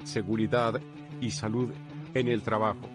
seguridad y salud en el trabajo.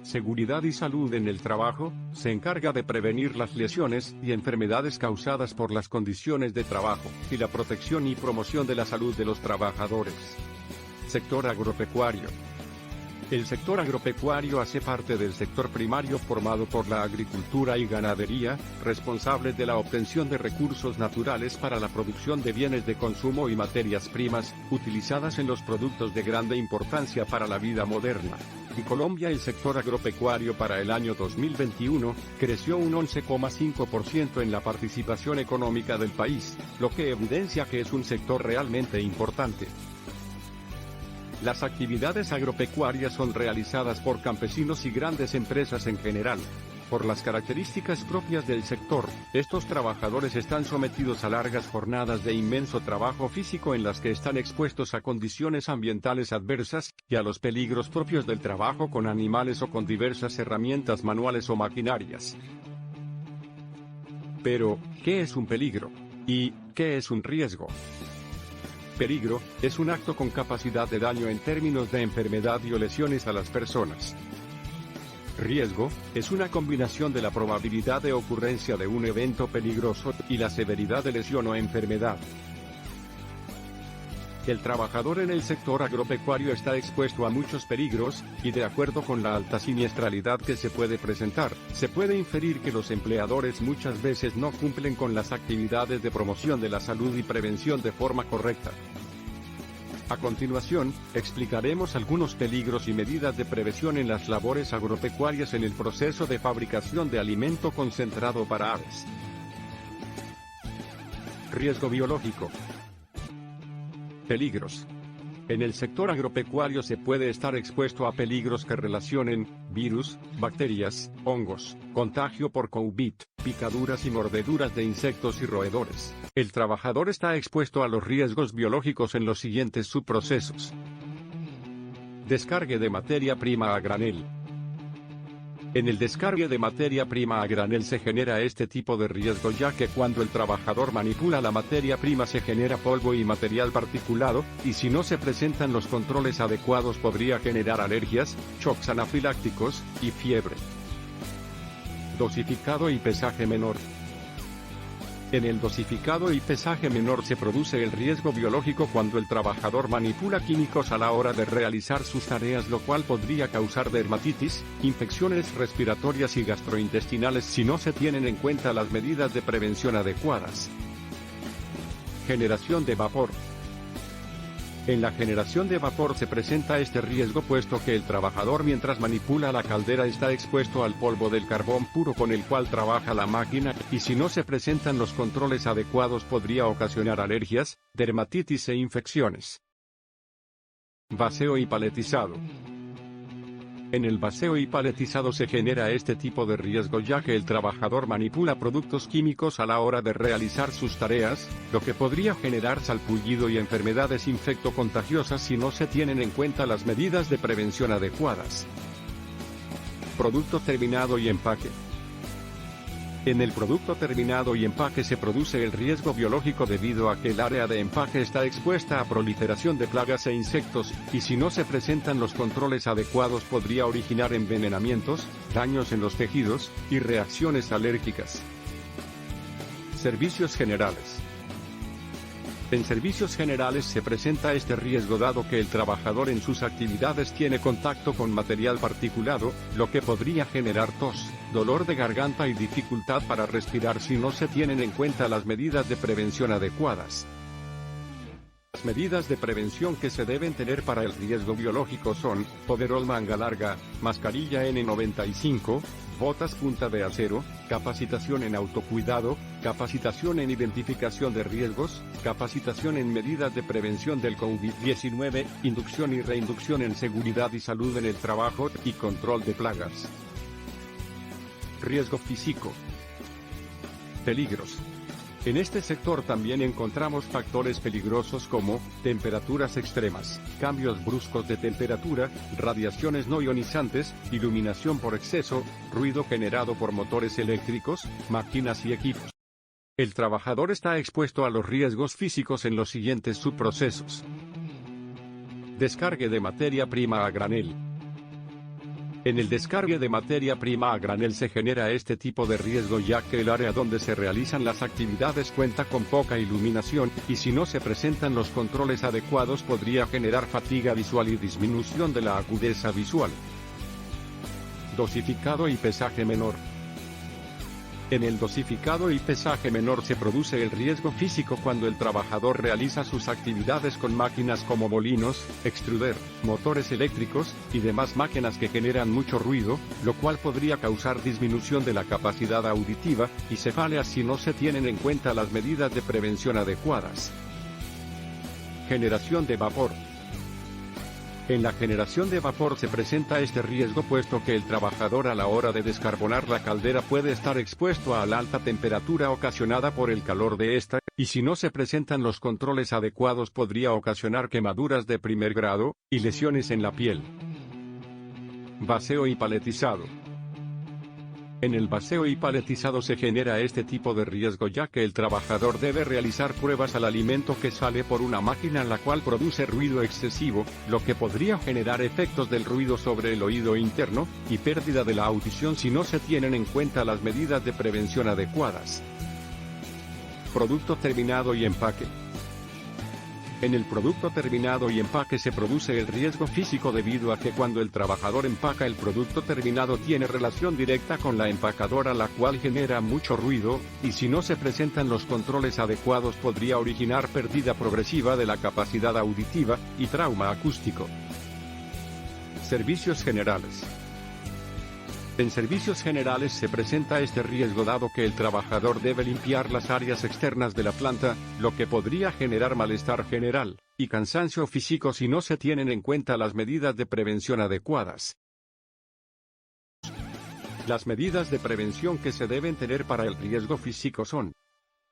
Seguridad y salud en el trabajo se encarga de prevenir las lesiones y enfermedades causadas por las condiciones de trabajo, y la protección y promoción de la salud de los trabajadores. Sector agropecuario. El sector agropecuario hace parte del sector primario formado por la agricultura y ganadería, responsables de la obtención de recursos naturales para la producción de bienes de consumo y materias primas, utilizadas en los productos de grande importancia para la vida moderna. En Colombia el sector agropecuario para el año 2021 creció un 11,5% en la participación económica del país, lo que evidencia que es un sector realmente importante. Las actividades agropecuarias son realizadas por campesinos y grandes empresas en general. Por las características propias del sector, estos trabajadores están sometidos a largas jornadas de inmenso trabajo físico en las que están expuestos a condiciones ambientales adversas, y a los peligros propios del trabajo con animales o con diversas herramientas manuales o maquinarias. Pero, ¿qué es un peligro? ¿Y qué es un riesgo? Peligro es un acto con capacidad de daño en términos de enfermedad y o lesiones a las personas. Riesgo es una combinación de la probabilidad de ocurrencia de un evento peligroso y la severidad de lesión o enfermedad. El trabajador en el sector agropecuario está expuesto a muchos peligros, y de acuerdo con la alta siniestralidad que se puede presentar, se puede inferir que los empleadores muchas veces no cumplen con las actividades de promoción de la salud y prevención de forma correcta. A continuación, explicaremos algunos peligros y medidas de prevención en las labores agropecuarias en el proceso de fabricación de alimento concentrado para aves. Riesgo biológico. Peligros. En el sector agropecuario se puede estar expuesto a peligros que relacionen virus, bacterias, hongos, contagio por COVID, picaduras y mordeduras de insectos y roedores. El trabajador está expuesto a los riesgos biológicos en los siguientes subprocesos. Descargue de materia prima a granel. En el descargue de materia prima a granel se genera este tipo de riesgo, ya que cuando el trabajador manipula la materia prima se genera polvo y material particulado, y si no se presentan los controles adecuados podría generar alergias, shocks anafilácticos, y fiebre. Dosificado y pesaje menor. En el dosificado y pesaje menor se produce el riesgo biológico cuando el trabajador manipula químicos a la hora de realizar sus tareas, lo cual podría causar dermatitis, infecciones respiratorias y gastrointestinales si no se tienen en cuenta las medidas de prevención adecuadas. Generación de vapor. En la generación de vapor se presenta este riesgo puesto que el trabajador mientras manipula la caldera está expuesto al polvo del carbón puro con el cual trabaja la máquina, y si no se presentan los controles adecuados podría ocasionar alergias, dermatitis e infecciones. Vaceo y paletizado. En el vaceo y paletizado se genera este tipo de riesgo ya que el trabajador manipula productos químicos a la hora de realizar sus tareas, lo que podría generar salpullido y enfermedades infectocontagiosas si no se tienen en cuenta las medidas de prevención adecuadas. Producto terminado y empaque. En el producto terminado y empaque se produce el riesgo biológico debido a que el área de empaque está expuesta a proliferación de plagas e insectos, y si no se presentan los controles adecuados podría originar envenenamientos, daños en los tejidos, y reacciones alérgicas. Servicios generales. En servicios generales se presenta este riesgo dado que el trabajador en sus actividades tiene contacto con material particulado, lo que podría generar tos, dolor de garganta y dificultad para respirar si no se tienen en cuenta las medidas de prevención adecuadas. Las medidas de prevención que se deben tener para el riesgo biológico son: overol manga larga, mascarilla N95, botas punta de acero, capacitación en autocuidado, capacitación en identificación de riesgos, capacitación en medidas de prevención del COVID-19, inducción y reinducción en seguridad y salud en el trabajo, y control de plagas. Riesgo físico. Peligros. En este sector también encontramos factores peligrosos como temperaturas extremas, cambios bruscos de temperatura, radiaciones no ionizantes, iluminación por exceso, ruido generado por motores eléctricos, máquinas y equipos. El trabajador está expuesto a los riesgos físicos en los siguientes subprocesos. Descargue de materia prima a granel. En el descargue de materia prima a granel se genera este tipo de riesgo ya que el área donde se realizan las actividades cuenta con poca iluminación, y si no se presentan los controles adecuados podría generar fatiga visual y disminución de la agudeza visual. Dosificado y pesaje menor. En el dosificado y pesaje menor se produce el riesgo físico cuando el trabajador realiza sus actividades con máquinas como molinos, extruder, motores eléctricos, y demás máquinas que generan mucho ruido, lo cual podría causar disminución de la capacidad auditiva, y cefaleas si no se tienen en cuenta las medidas de prevención adecuadas. Generación de vapor. En la generación de vapor se presenta este riesgo puesto que el trabajador a la hora de descarbonar la caldera puede estar expuesto a la alta temperatura ocasionada por el calor de esta, y si no se presentan los controles adecuados podría ocasionar quemaduras de primer grado, y lesiones en la piel. Baseo y paletizado. En el baseo y paletizado se genera este tipo de riesgo ya que el trabajador debe realizar pruebas al alimento que sale por una máquina la cual produce ruido excesivo, lo que podría generar efectos del ruido sobre el oído interno, y pérdida de la audición si no se tienen en cuenta las medidas de prevención adecuadas. Producto terminado y empaque. En el producto terminado y empaque se produce el riesgo físico debido a que cuando el trabajador empaca el producto terminado tiene relación directa con la empacadora la cual genera mucho ruido, y si no se presentan los controles adecuados podría originar pérdida progresiva de la capacidad auditiva, y trauma acústico. Servicios generales. En servicios generales se presenta este riesgo dado que el trabajador debe limpiar las áreas externas de la planta, lo que podría generar malestar general, y cansancio físico si no se tienen en cuenta las medidas de prevención adecuadas. Las medidas de prevención que se deben tener para el riesgo físico son: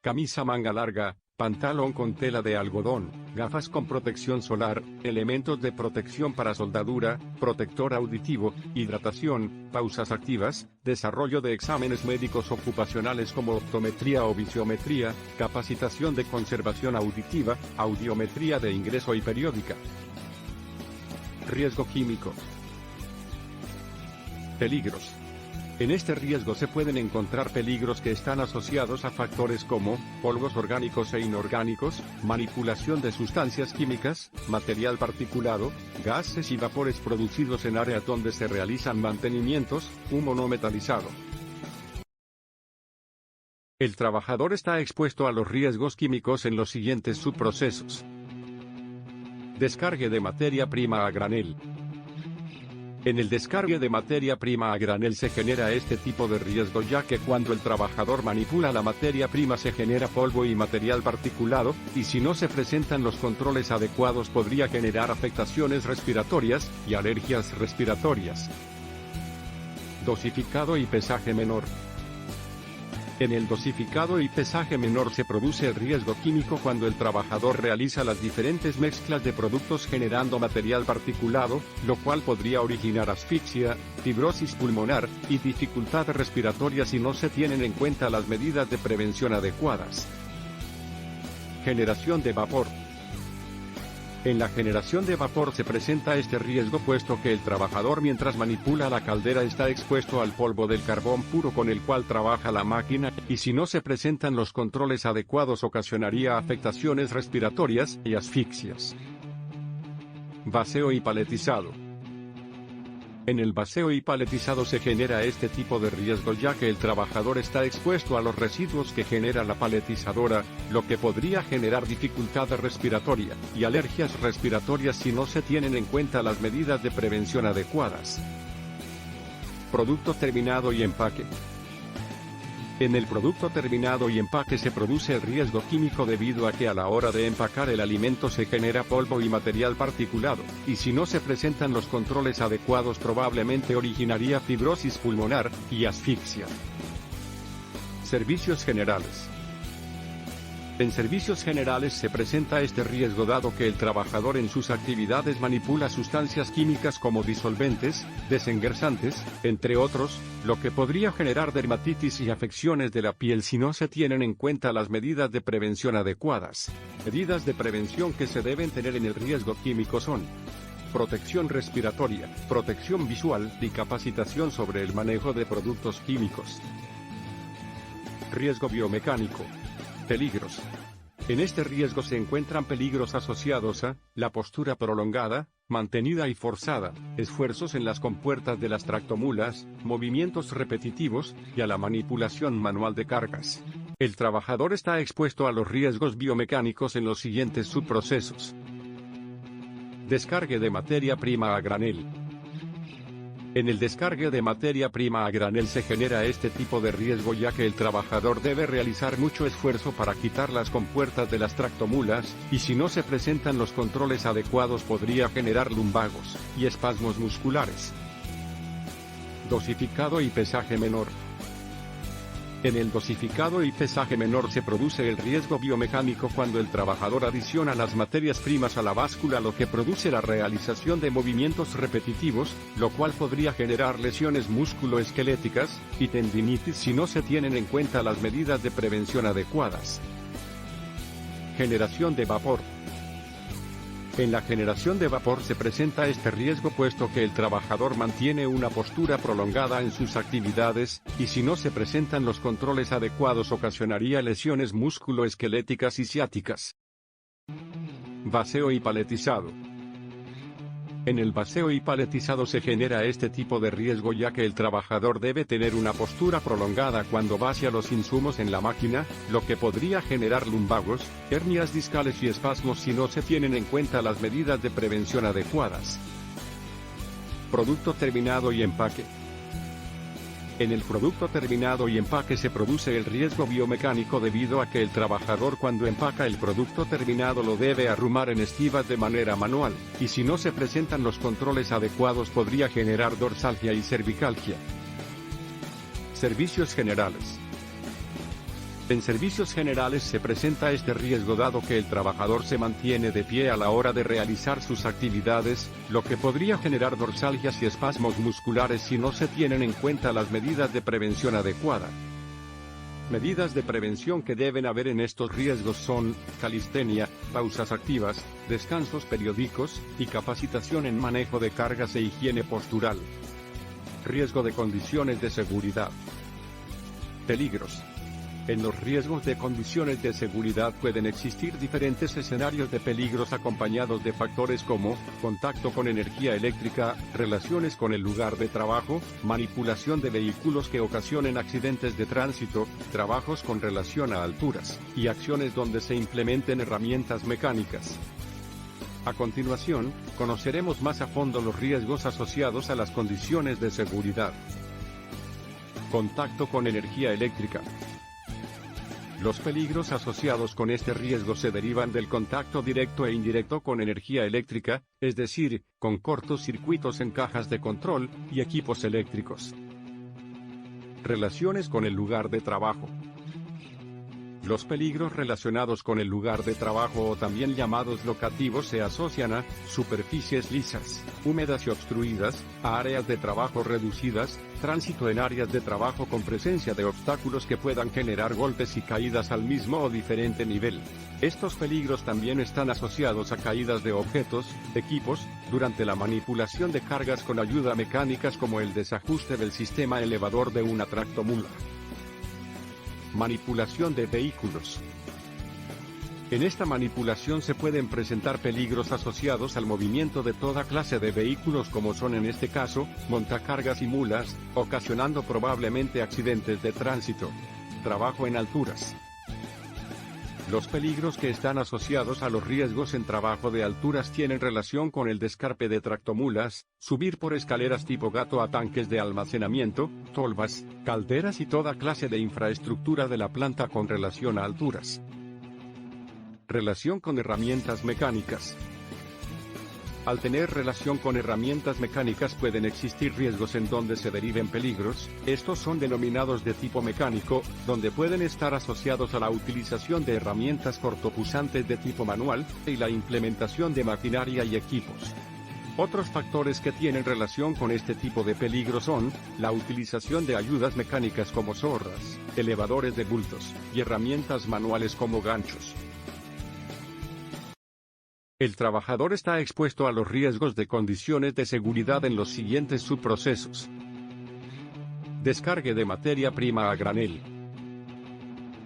camisa manga larga, pantalón con tela de algodón, gafas con protección solar, elementos de protección para soldadura, protector auditivo, hidratación, pausas activas, desarrollo de exámenes médicos ocupacionales como optometría o visiometría, capacitación de conservación auditiva, audiometría de ingreso y periódica. Riesgo químico. Peligros. En este riesgo se pueden encontrar peligros que están asociados a factores como polvos orgánicos e inorgánicos, manipulación de sustancias químicas, material particulado, gases y vapores producidos en áreas donde se realizan mantenimientos, humo no metalizado. El trabajador está expuesto a los riesgos químicos en los siguientes subprocesos. Descargue de materia prima a granel. En el descargue de materia prima a granel se genera este tipo de riesgo ya que cuando el trabajador manipula la materia prima se genera polvo y material particulado, y si no se presentan los controles adecuados podría generar afectaciones respiratorias, y alergias respiratorias. Dosificado y pesaje menor. En el dosificado y pesaje menor se produce el riesgo químico cuando el trabajador realiza las diferentes mezclas de productos generando material particulado, lo cual podría originar asfixia, fibrosis pulmonar, y dificultad respiratoria si no se tienen en cuenta las medidas de prevención adecuadas. Generación de vapor. En la generación de vapor se presenta este riesgo puesto que el trabajador mientras manipula la caldera está expuesto al polvo del carbón puro con el cual trabaja la máquina, y si no se presentan los controles adecuados ocasionaría afectaciones respiratorias y asfixias. Baseo y paletizado. En el baseo y paletizado se genera este tipo de riesgo ya que el trabajador está expuesto a los residuos que genera la paletizadora, lo que podría generar dificultad respiratoria, y alergias respiratorias si no se tienen en cuenta las medidas de prevención adecuadas. Producto terminado y empaque. En el producto terminado y empaque se produce el riesgo químico debido a que a la hora de empacar el alimento se genera polvo y material particulado, y si no se presentan los controles adecuados probablemente originaría fibrosis pulmonar y asfixia. Servicios generales. En servicios generales se presenta este riesgo dado que el trabajador en sus actividades manipula sustancias químicas como disolventes, desengrasantes, entre otros, lo que podría generar dermatitis y afecciones de la piel si no se tienen en cuenta las medidas de prevención adecuadas. Medidas de prevención que se deben tener en el riesgo químico son: protección respiratoria, protección visual y capacitación sobre el manejo de productos químicos. Riesgo biomecánico. Peligros. En este riesgo se encuentran peligros asociados a la postura prolongada, mantenida y forzada, esfuerzos en las compuertas de las tractomulas, movimientos repetitivos, y a la manipulación manual de cargas. El trabajador está expuesto a los riesgos biomecánicos en los siguientes subprocesos. Descargue de materia prima a granel. En el descargue de materia prima a granel se genera este tipo de riesgo ya que el trabajador debe realizar mucho esfuerzo para quitar las compuertas de las tractomulas, y si no se presentan los controles adecuados podría generar lumbagos y espasmos musculares. Dosificado y pesaje menor. En el dosificado y pesaje menor se produce el riesgo biomecánico cuando el trabajador adiciona las materias primas a la báscula, lo que produce la realización de movimientos repetitivos, lo cual podría generar lesiones musculoesqueléticas y tendinitis si no se tienen en cuenta las medidas de prevención adecuadas. Generación de vapor. En la generación de vapor se presenta este riesgo puesto que el trabajador mantiene una postura prolongada en sus actividades, y si no se presentan los controles adecuados ocasionaría lesiones musculoesqueléticas y ciáticas. Vaceo y paletizado. En el vaceo y paletizado se genera este tipo de riesgo ya que el trabajador debe tener una postura prolongada cuando vacía los insumos en la máquina, lo que podría generar lumbagos, hernias discales y espasmos si no se tienen en cuenta las medidas de prevención adecuadas. Producto terminado y empaque. En el producto terminado y empaque se produce el riesgo biomecánico debido a que el trabajador cuando empaca el producto terminado lo debe arrumar en estivas de manera manual, y si no se presentan los controles adecuados podría generar dorsalgia y cervicalgia. Servicios generales. En servicios generales se presenta este riesgo dado que el trabajador se mantiene de pie a la hora de realizar sus actividades, lo que podría generar dorsalgias y espasmos musculares si no se tienen en cuenta las medidas de prevención adecuada. Medidas de prevención que deben haber en estos riesgos son calistenia, pausas activas, descansos periódicos, y capacitación en manejo de cargas e higiene postural. Riesgo de condiciones de seguridad. Peligros. En los riesgos de condiciones de seguridad pueden existir diferentes escenarios de peligros acompañados de factores como contacto con energía eléctrica, relaciones con el lugar de trabajo, manipulación de vehículos que ocasionen accidentes de tránsito, trabajos con relación a alturas, y acciones donde se implementen herramientas mecánicas. A continuación, conoceremos más a fondo los riesgos asociados a las condiciones de seguridad. Contacto con energía eléctrica. Los peligros asociados con este riesgo se derivan del contacto directo e indirecto con energía eléctrica, es decir, con cortos circuitos en cajas de control y equipos eléctricos. Relaciones con el lugar de trabajo. Los peligros relacionados con el lugar de trabajo o también llamados locativos se asocian a superficies lisas, húmedas y obstruidas, a áreas de trabajo reducidas, tránsito en áreas de trabajo con presencia de obstáculos que puedan generar golpes y caídas al mismo o diferente nivel. Estos peligros también están asociados a caídas de objetos, equipos, durante la manipulación de cargas con ayuda mecánicas como el desajuste del sistema elevador de una tractomula. Manipulación de vehículos. En esta manipulación se pueden presentar peligros asociados al movimiento de toda clase de vehículos como son en este caso, montacargas y mulas, ocasionando probablemente accidentes de tránsito. Trabajo en alturas. Los peligros que están asociados a los riesgos en trabajo de alturas tienen relación con el descarpe de tractomulas, subir por escaleras tipo gato a tanques de almacenamiento, tolvas, calderas y toda clase de infraestructura de la planta con relación a alturas. Relación con herramientas mecánicas. Al tener relación con herramientas mecánicas pueden existir riesgos en donde se deriven peligros. Estos son denominados de tipo mecánico, donde pueden estar asociados a la utilización de herramientas cortopunzantes de tipo manual, y la implementación de maquinaria y equipos. Otros factores que tienen relación con este tipo de peligro son la utilización de ayudas mecánicas como zorras, elevadores de bultos, y herramientas manuales como ganchos. El trabajador está expuesto a los riesgos de condiciones de seguridad en los siguientes subprocesos. Descargue de materia prima a granel.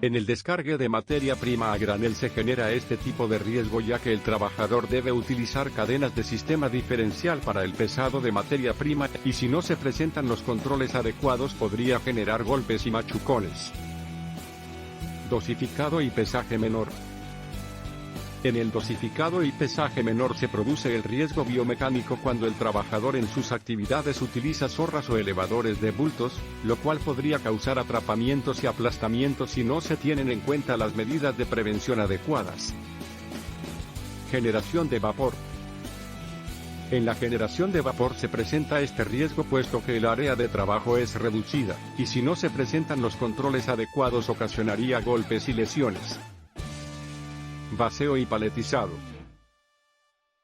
En el descargue de materia prima a granel se genera este tipo de riesgo ya que el trabajador debe utilizar cadenas de sistema diferencial para el pesado de materia prima, y si no se presentan los controles adecuados podría generar golpes y machucones. Dosificado y pesaje menor. En el dosificado y pesaje menor se produce el riesgo biomecánico cuando el trabajador en sus actividades utiliza zorras o elevadores de bultos, lo cual podría causar atrapamientos y aplastamientos si no se tienen en cuenta las medidas de prevención adecuadas. Generación de vapor. En la generación de vapor se presenta este riesgo puesto que el área de trabajo es reducida, y si no se presentan los controles adecuados ocasionaría golpes y lesiones. Vaceo y paletizado.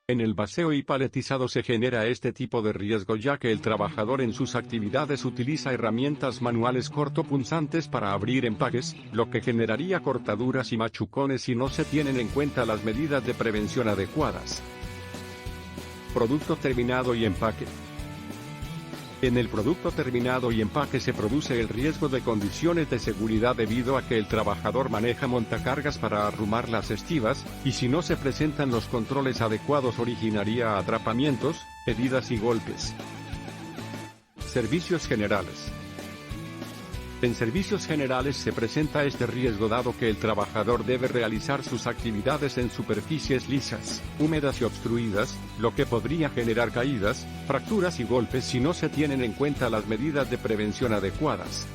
En el vaceo y paletizado se genera este tipo de riesgo ya que el trabajador en sus actividades utiliza herramientas manuales cortopunzantes para abrir empaques, lo que generaría cortaduras y machucones si no se tienen en cuenta las medidas de prevención adecuadas. Producto terminado y empaque. En el producto terminado y empaque se produce el riesgo de condiciones de seguridad debido a que el trabajador maneja montacargas para arrumar las estivas, y si no se presentan los controles adecuados originaría atrapamientos, heridas y golpes. Servicios generales. En servicios generales se presenta este riesgo dado que el trabajador debe realizar sus actividades en superficies lisas, húmedas y obstruidas, lo que podría generar caídas, fracturas y golpes si no se tienen en cuenta las medidas de prevención adecuadas.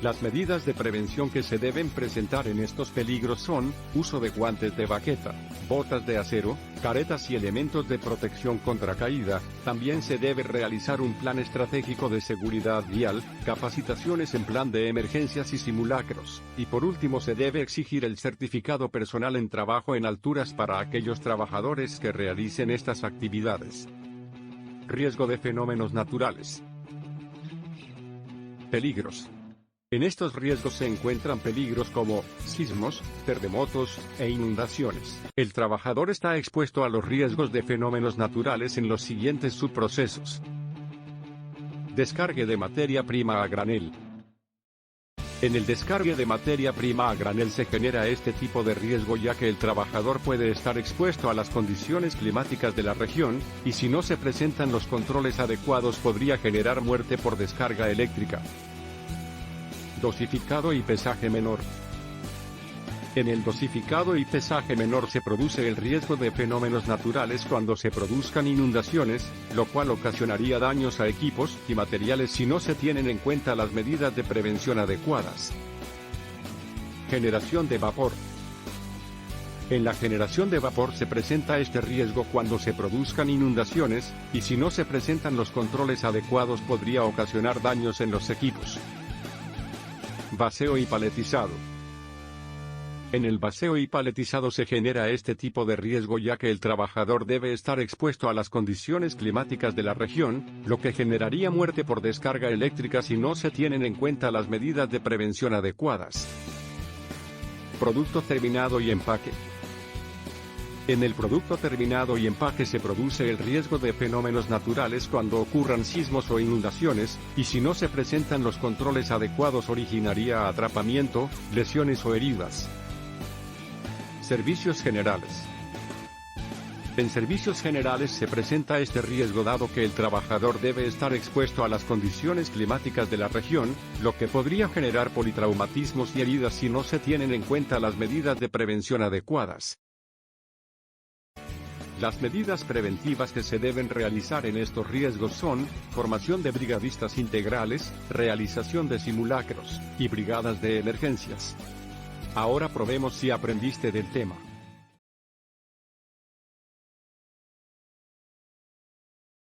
Las medidas de prevención que se deben presentar en estos peligros son, uso de guantes de baqueta, botas de acero, caretas y elementos de protección contra caída. También se debe realizar un plan estratégico de seguridad vial, capacitaciones en plan de emergencias y simulacros, y por último se debe exigir el certificado personal en trabajo en alturas para aquellos trabajadores que realicen estas actividades. Riesgo de fenómenos naturales. Peligros. En estos riesgos se encuentran peligros como sismos, terremotos e inundaciones. El trabajador está expuesto a los riesgos de fenómenos naturales en los siguientes subprocesos. Descargue de materia prima a granel. En el descargue de materia prima a granel se genera este tipo de riesgo ya que el trabajador puede estar expuesto a las condiciones climáticas de la región, y si no se presentan los controles adecuados podría generar muerte por descarga eléctrica. Dosificado y pesaje menor. En el dosificado y pesaje menor se produce el riesgo de fenómenos naturales cuando se produzcan inundaciones, lo cual ocasionaría daños a equipos y materiales si no se tienen en cuenta las medidas de prevención adecuadas. Generación de vapor. En la generación de vapor se presenta este riesgo cuando se produzcan inundaciones, y si no se presentan los controles adecuados podría ocasionar daños en los equipos. Vaceo y paletizado. En el vaceo y paletizado se genera este tipo de riesgo ya que el trabajador debe estar expuesto a las condiciones climáticas de la región, lo que generaría muerte por descarga eléctrica si no se tienen en cuenta las medidas de prevención adecuadas. Producto terminado y empaque. En el producto terminado y empaque se produce el riesgo de fenómenos naturales cuando ocurran sismos o inundaciones, y si no se presentan los controles adecuados originaría atrapamiento, lesiones o heridas. Servicios generales. En servicios generales se presenta este riesgo dado que el trabajador debe estar expuesto a las condiciones climáticas de la región, lo que podría generar politraumatismos y heridas si no se tienen en cuenta las medidas de prevención adecuadas. Las medidas preventivas que se deben realizar en estos riesgos son, formación de brigadistas integrales, realización de simulacros, y brigadas de emergencias. Ahora probemos si aprendiste del tema.